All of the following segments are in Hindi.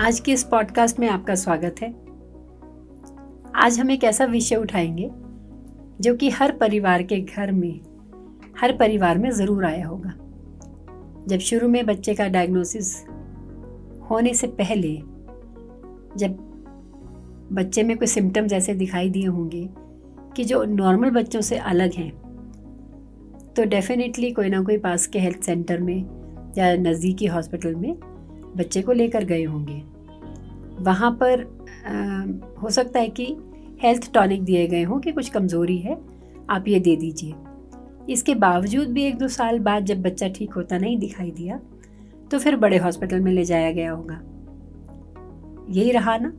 आज के इस पॉडकास्ट में आपका स्वागत है। आज हम एक ऐसा विषय उठाएंगे जो कि हर परिवार के घर में, हर परिवार में ज़रूर आया होगा। जब शुरू में बच्चे का डायग्नोसिस होने से पहले, जब बच्चे में कोई सिम्टम्स ऐसे दिखाई दिए होंगे कि जो नॉर्मल बच्चों से अलग हैं, तो डेफिनेटली कोई ना कोई पास के हेल्थ सेंटर में या नज़दीकी हॉस्पिटल में बच्चे को लेकर गए होंगे। वहाँ पर हो सकता है कि हेल्थ टॉनिक दिए गए हों कि कुछ कमज़ोरी है, आप ये दे दीजिए। इसके बावजूद भी 1-2 साल बाद जब बच्चा ठीक होता नहीं दिखाई दिया, तो फिर बड़े हॉस्पिटल में ले जाया गया होगा। यही रहा ना।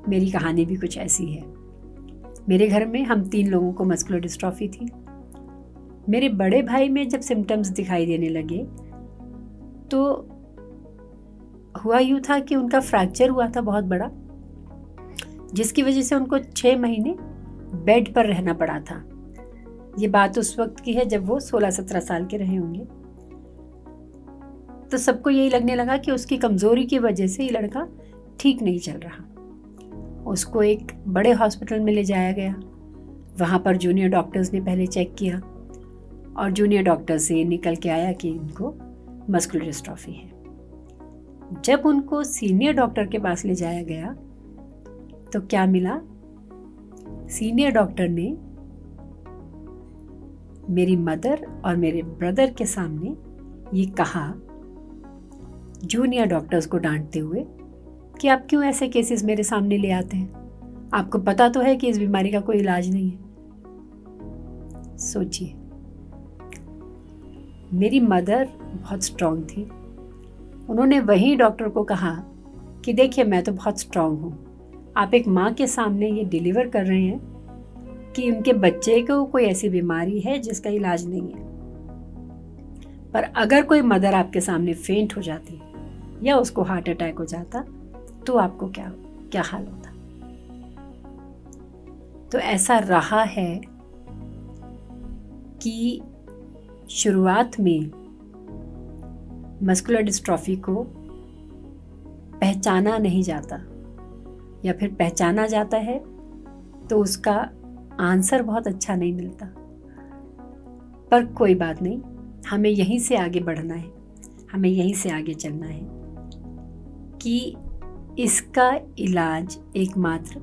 मेरी कहानी भी कुछ ऐसी है। मेरे घर में हम 3 लोगों को मस्कुलर डिस्ट्रॉफी थी। मेरे बड़े भाई में जब सिम्टम्स दिखाई देने लगे तो हुआ यूँ था कि उनका फ्रैक्चर हुआ था बहुत बड़ा, जिसकी वजह से उनको 6 महीने बेड पर रहना पड़ा था। ये बात उस वक्त की है जब वो 16-17 साल के रहे होंगे। तो सबको यही लगने लगा कि उसकी कमज़ोरी की वजह से ये लड़का ठीक नहीं चल रहा। उसको एक बड़े हॉस्पिटल में ले जाया गया। वहाँ पर जूनियर डॉक्टर्स ने पहले चेक किया और जूनियर डॉक्टर से निकल के आया कि इनको मस्कुलर डिस्ट्रॉफी है। जब उनको सीनियर डॉक्टर के पास ले जाया गया तो क्या मिला? सीनियर डॉक्टर ने मेरी मदर और मेरे ब्रदर के सामने ये कहा, जूनियर डॉक्टर्स को डांटते हुए, कि आप क्यों ऐसे केसेस मेरे सामने ले आते हैं? आपको पता तो है कि इस बीमारी का कोई इलाज नहीं है। सोचिए, मेरी मदर बहुत स्ट्रांग थी। उन्होंने वही डॉक्टर को कहा कि देखिए, मैं तो बहुत स्ट्रांग हूँ, आप एक माँ के सामने ये डिलीवर कर रहे हैं कि उनके बच्चे को कोई ऐसी बीमारी है जिसका इलाज नहीं है। पर अगर कोई मदर आपके सामने फेंट हो जाती या उसको हार्ट अटैक हो जाता तो आपको क्या हाल होता? तो ऐसा रहा है कि शुरुआत में मस्कुलर डिस्ट्रॉफी को पहचाना नहीं जाता, या फिर पहचाना जाता है तो उसका आंसर बहुत अच्छा नहीं मिलता। पर कोई बात नहीं, हमें यहीं से आगे बढ़ना है, हमें यहीं से आगे चलना है कि इसका इलाज एकमात्र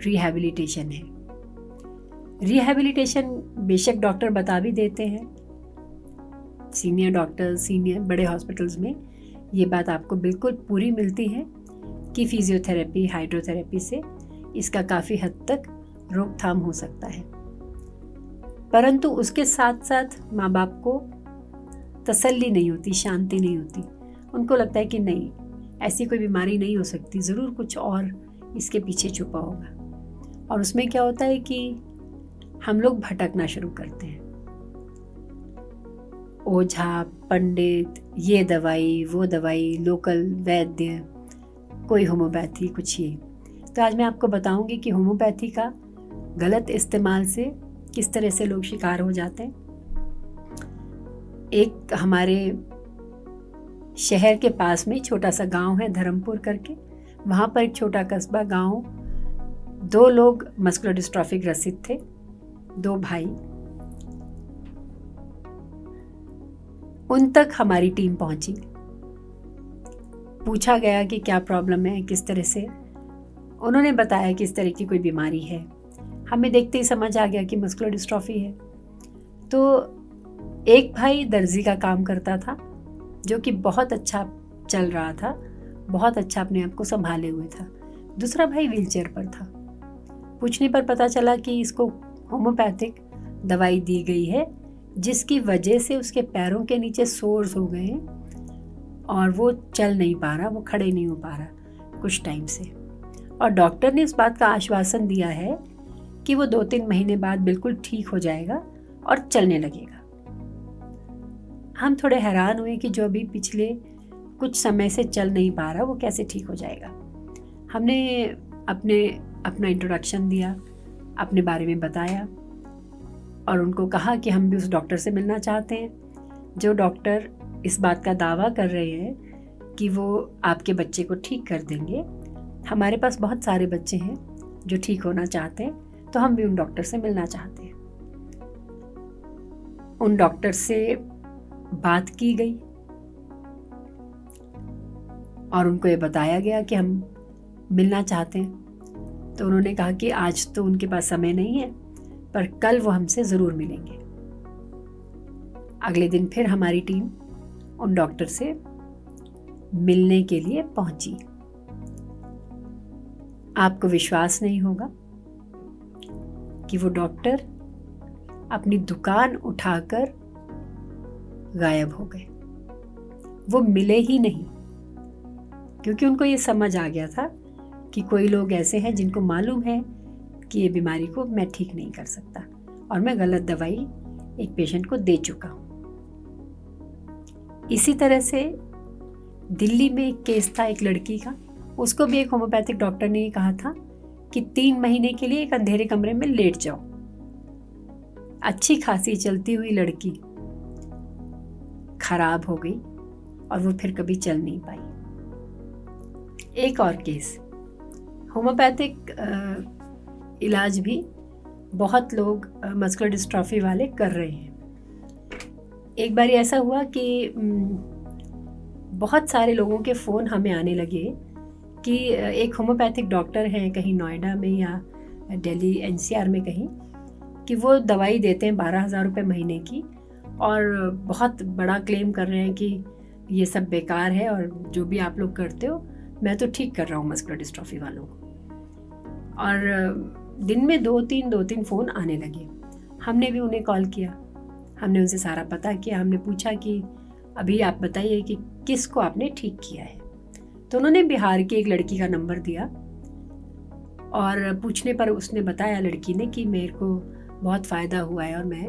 रिहैबिलिटेशन है। रिहैबिलिटेशन बेशक डॉक्टर बता भी देते हैं, सीनियर डॉक्टर, सीनियर बड़े हॉस्पिटल्स में ये बात आपको बिल्कुल पूरी मिलती है कि फिजियोथेरेपी, हाइड्रोथेरेपी से इसका काफ़ी हद तक रोकथाम हो सकता है। परंतु उसके साथ साथ माँ बाप को तसल्ली नहीं होती, शांति नहीं होती। उनको लगता है कि नहीं, ऐसी कोई बीमारी नहीं हो सकती, ज़रूर कुछ और इसके पीछे छुपा होगा। और उसमें क्या होता है कि हम लोग भटकना शुरू करते हैं। ओझा, पंडित, ये दवाई, वो दवाई, लोकल वैद्य, कोई होम्योपैथी, कुछ ये। तो आज मैं आपको बताऊंगी कि होम्योपैथी का गलत इस्तेमाल से किस तरह से लोग शिकार हो जाते हैं। एक हमारे शहर के पास में छोटा सा गांव है, धर्मपुर करके। वहाँ पर एक छोटा कस्बा गांव, 2 लोग मस्कुलर डिस्ट्रॉफी ग्रसित थे, 2 भाई। उन तक हमारी टीम पहुंची। पूछा गया कि क्या प्रॉब्लम है, किस तरह से। उन्होंने बताया कि इस तरह की कोई बीमारी है। हमें देखते ही समझ आ गया कि मस्कुलर डिस्ट्रॉफी है। तो एक भाई दर्जी का काम करता था, जो कि बहुत अच्छा चल रहा था, बहुत अच्छा अपने आप को संभाले हुए था। दूसरा भाई व्हीलचेयर पर था। पूछने पर पता चला कि इसको होम्योपैथिक दवाई दी गई है, जिसकी वजह से उसके पैरों के नीचे सोर्स हो गए और वो चल नहीं पा रहा, वो खड़े नहीं हो पा रहा कुछ टाइम से। और डॉक्टर ने इस बात का आश्वासन दिया है कि वो 2-3 महीने बाद बिल्कुल ठीक हो जाएगा और चलने लगेगा। हम थोड़े हैरान हुए कि जो अभी पिछले कुछ समय से चल नहीं पा रहा, वो कैसे ठीक हो जाएगा। हमने अपना इंट्रोडक्शन दिया, अपने बारे में बताया और उनको कहा कि हम भी उस डॉक्टर से मिलना चाहते हैं जो डॉक्टर इस बात का दावा कर रहे हैं कि वो आपके बच्चे को ठीक कर देंगे। हमारे पास बहुत सारे बच्चे हैं जो ठीक होना चाहते हैं, तो हम भी उन डॉक्टर से मिलना चाहते हैं। उन डॉक्टर से बात की गई और उनको ये बताया गया कि हम मिलना चाहते हैं। तो उन्होंने कहा कि आज तो उनके पास समय नहीं है, पर कल वो हमसे ज़रूर मिलेंगे। अगले दिन फिर हमारी टीम उन डॉक्टर से मिलने के लिए पहुंची। आपको विश्वास नहीं होगा कि वो डॉक्टर अपनी दुकान उठाकर गायब हो गए। वो मिले ही नहीं, क्योंकि उनको ये समझ आ गया था कि कोई लोग ऐसे हैं जिनको मालूम है कि ये बीमारी को मैं ठीक नहीं कर सकता और मैं गलत दवाई एक पेशेंट को दे चुका हूँ। इसी तरह से दिल्ली में एक केस था एक लड़की का। उसको भी एक होम्योपैथिक डॉक्टर ने ये कहा था कि 3 महीने के लिए एक अंधेरे कमरे में लेट जाओ। अच्छी खासी चलती हुई लड़की खराब हो गई और वो फिर कभी चल नहीं पाई। एक और केस, होम्योपैथिक इलाज भी बहुत लोग मस्कुलर डिस्ट्रॉफी वाले कर रहे हैं। एक बार ऐसा हुआ कि बहुत सारे लोगों के फ़ोन हमें आने लगे कि एक होम्योपैथिक डॉक्टर हैं कहीं नोएडा में या दिल्ली एनसीआर में कहीं, कि वो दवाई देते हैं 12,000 रुपये महीने की और बहुत बड़ा क्लेम कर रहे हैं कि ये सब बेकार है और जो भी आप लोग करते हो मैं तो ठीक कर रहा हूँ मस्कुलर डिस्ट्रॉफी वालों को। और दिन में 2-3 फ़ोन आने लगे। हमने भी उन्हें कॉल किया, हमने उनसे सारा पता किया। हमने पूछा कि अभी आप बताइए कि किसको आपने ठीक किया है। तो उन्होंने बिहार की एक लड़की का नंबर दिया और पूछने पर उसने बताया, लड़की ने, कि मेरे को बहुत फ़ायदा हुआ है और मैं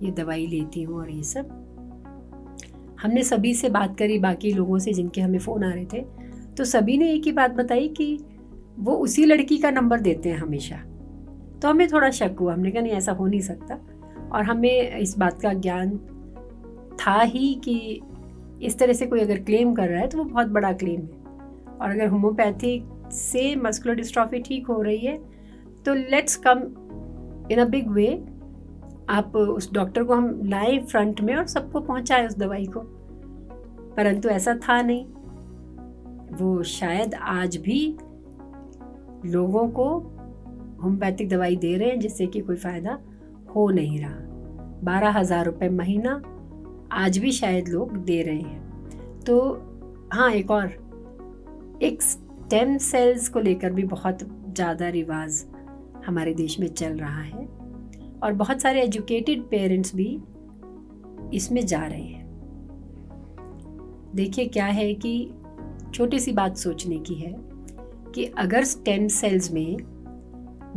ये दवाई लेती हूँ और ये सब। हमने सभी से बात करी, बाकी लोगों से जिनके हमें फ़ोन आ रहे थे, तो सभी ने एक ही बात बताई कि वो उसी लड़की का नंबर देते हैं हमेशा। तो हमें थोड़ा शक हुआ। हमने कहा नहीं, ऐसा हो नहीं सकता। और हमें इस बात का ज्ञान था ही कि इस तरह से कोई अगर क्लेम कर रहा है तो वो बहुत बड़ा क्लेम है। और अगर होम्योपैथिक से मस्कुलर डिस्ट्रॉफी ठीक हो रही है तो let's come in a big way. आप उस डॉक्टर को हम लाए फ्रंट में और सबको पहुंचाए उस दवाई को, परंतु ऐसा था नहीं। वो शायद आज भी लोगों को होम्योपैथिक दवाई दे रहे हैं जिससे कि कोई फ़ायदा हो नहीं रहा। 12,000 रुपये महीना आज भी शायद लोग दे रहे हैं। तो हाँ, एक स्टेम सेल्स को लेकर भी बहुत ज़्यादा रिवाज हमारे देश में चल रहा है और बहुत सारे एजुकेटेड पेरेंट्स भी इसमें जा रहे हैं। देखिए क्या है कि छोटी सी बात सोचने की है कि अगर स्टेम सेल्स में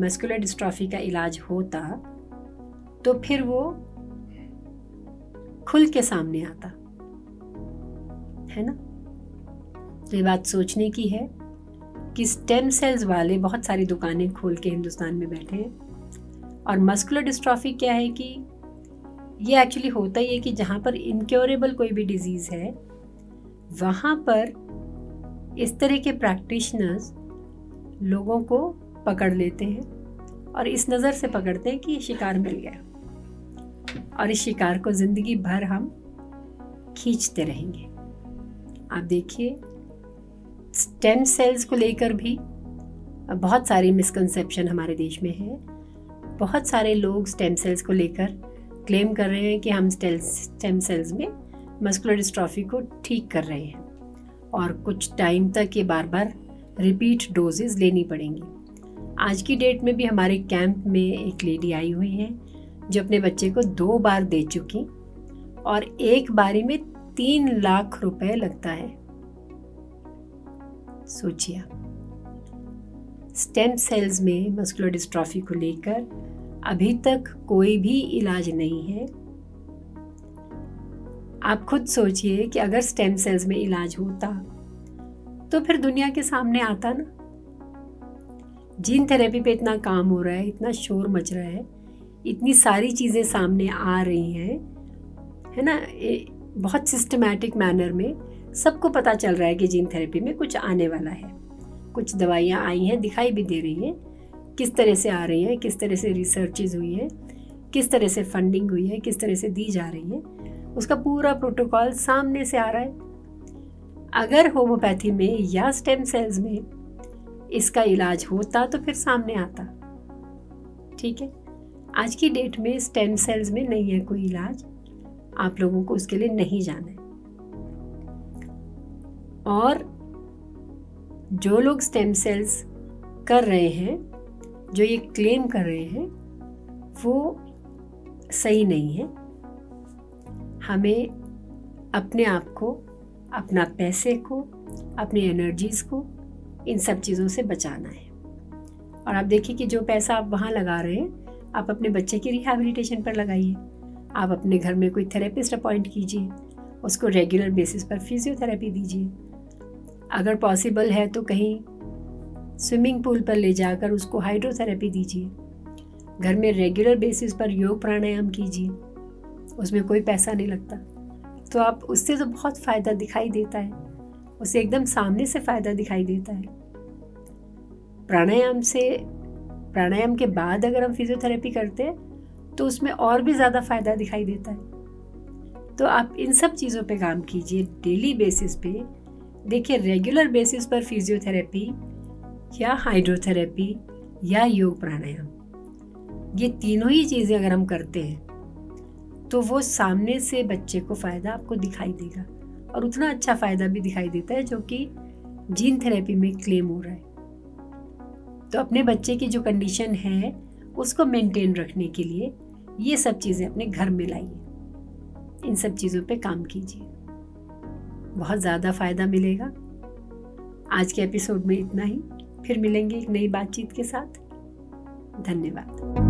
मस्कुलर डिस्ट्रॉफी का इलाज होता तो फिर वो खुल के सामने आता, है ना। तो ये बात सोचने की है कि स्टेम सेल्स वाले बहुत सारी दुकानें खोल के हिंदुस्तान में बैठे हैं। और मस्कुलर डिस्ट्रॉफी क्या है कि ये एक्चुअली होता ही है कि जहाँ पर इनक्योरेबल कोई भी डिजीज़ है वहाँ पर इस तरह के प्रैक्टिशनर्स लोगों को पकड़ लेते हैं और इस नज़र से पकड़ते हैं कि ये शिकार मिल गया और इस शिकार को ज़िंदगी भर हम खींचते रहेंगे। आप देखिए, स्टेम सेल्स को लेकर भी बहुत सारी मिसकंसेप्शन हमारे देश में है। बहुत सारे लोग स्टेम सेल्स को लेकर क्लेम कर रहे हैं कि हम स्टेम सेल्स में मस्कुलर डिस्ट्रॉफी को ठीक कर रहे हैं और कुछ टाइम तक ये बार बार रिपीट डोजेस लेनी पड़ेंगी। आज की डेट में भी हमारे कैंप में एक लेडी आई हुई है जो अपने बच्चे को 2 बार दे चुकी और एक बारी में 3 लाख रुपए लगता है। सोचिए, स्टेम सेल्स में मस्कुलर डिस्ट्रॉफी को लेकर अभी तक कोई भी इलाज नहीं है। आप खुद सोचिए कि अगर स्टेम सेल्स में इलाज होता तो फिर दुनिया के सामने आता ना। जीन थेरेपी पे इतना काम हो रहा है, इतना शोर मच रहा है, इतनी सारी चीज़ें सामने आ रही हैं, है ना। बहुत सिस्टमैटिक मैनर में सबको पता चल रहा है कि जीन थेरेपी में कुछ आने वाला है। कुछ दवाइयाँ आई हैं, दिखाई भी दे रही हैं, किस तरह से आ रही हैं, किस तरह से रिसर्चेज हुई है, किस तरह से फंडिंग हुई है, किस तरह से दी जा रही है, उसका पूरा प्रोटोकॉल सामने से आ रहा है। अगर होम्योपैथी में या स्टेम सेल्स में इसका इलाज होता तो फिर सामने आता। ठीक है, आज की डेट में स्टेम सेल्स में नहीं है कोई इलाज, आप लोगों को उसके लिए नहीं जाना है। और जो लोग स्टेम सेल्स कर रहे हैं, जो ये क्लेम कर रहे हैं, वो सही नहीं है। हमें अपने आप को, अपना पैसे को, अपनी एनर्जीज को इन सब चीज़ों से बचाना है। और आप देखिए कि जो पैसा आप वहाँ लगा रहे हैं, आप अपने बच्चे की रिहैबिलिटेशन पर लगाइए। आप अपने घर में कोई थेरेपिस्ट अपॉइंट कीजिए, उसको रेगुलर बेसिस पर फिजियोथेरेपी दीजिए। अगर पॉसिबल है तो कहीं स्विमिंग पूल पर ले जाकर उसको हाइड्रोथेरेपी दीजिए। घर में रेगुलर बेसिस पर योग प्राणायाम कीजिए, उसमें कोई पैसा नहीं लगता। तो आप उससे तो बहुत फ़ायदा दिखाई देता है, उससे एकदम सामने से फ़ायदा दिखाई देता है। प्राणायाम के बाद अगर हम फिजियोथेरेपी करते हैं तो उसमें और भी ज़्यादा फ़ायदा दिखाई देता है। तो आप इन सब चीज़ों पे काम कीजिए डेली बेसिस पे। देखिए, रेगुलर बेसिस पर फिजियोथेरेपी या हाइड्रोथेरेपी या योग प्राणायाम, ये तीनों ही चीज़ें अगर हम करते हैं तो वो सामने से बच्चे को फ़ायदा आपको दिखाई देगा, और उतना अच्छा फ़ायदा भी दिखाई देता है जो कि जीन थेरेपी में क्लेम हो रहा है। तो अपने बच्चे की जो कंडीशन है उसको मेंटेन रखने के लिए ये सब चीज़ें अपने घर में लाइए, इन सब चीज़ों पे काम कीजिए, बहुत ज़्यादा फ़ायदा मिलेगा। आज के एपिसोड में इतना ही, फिर मिलेंगे एक नई बातचीत के साथ। धन्यवाद।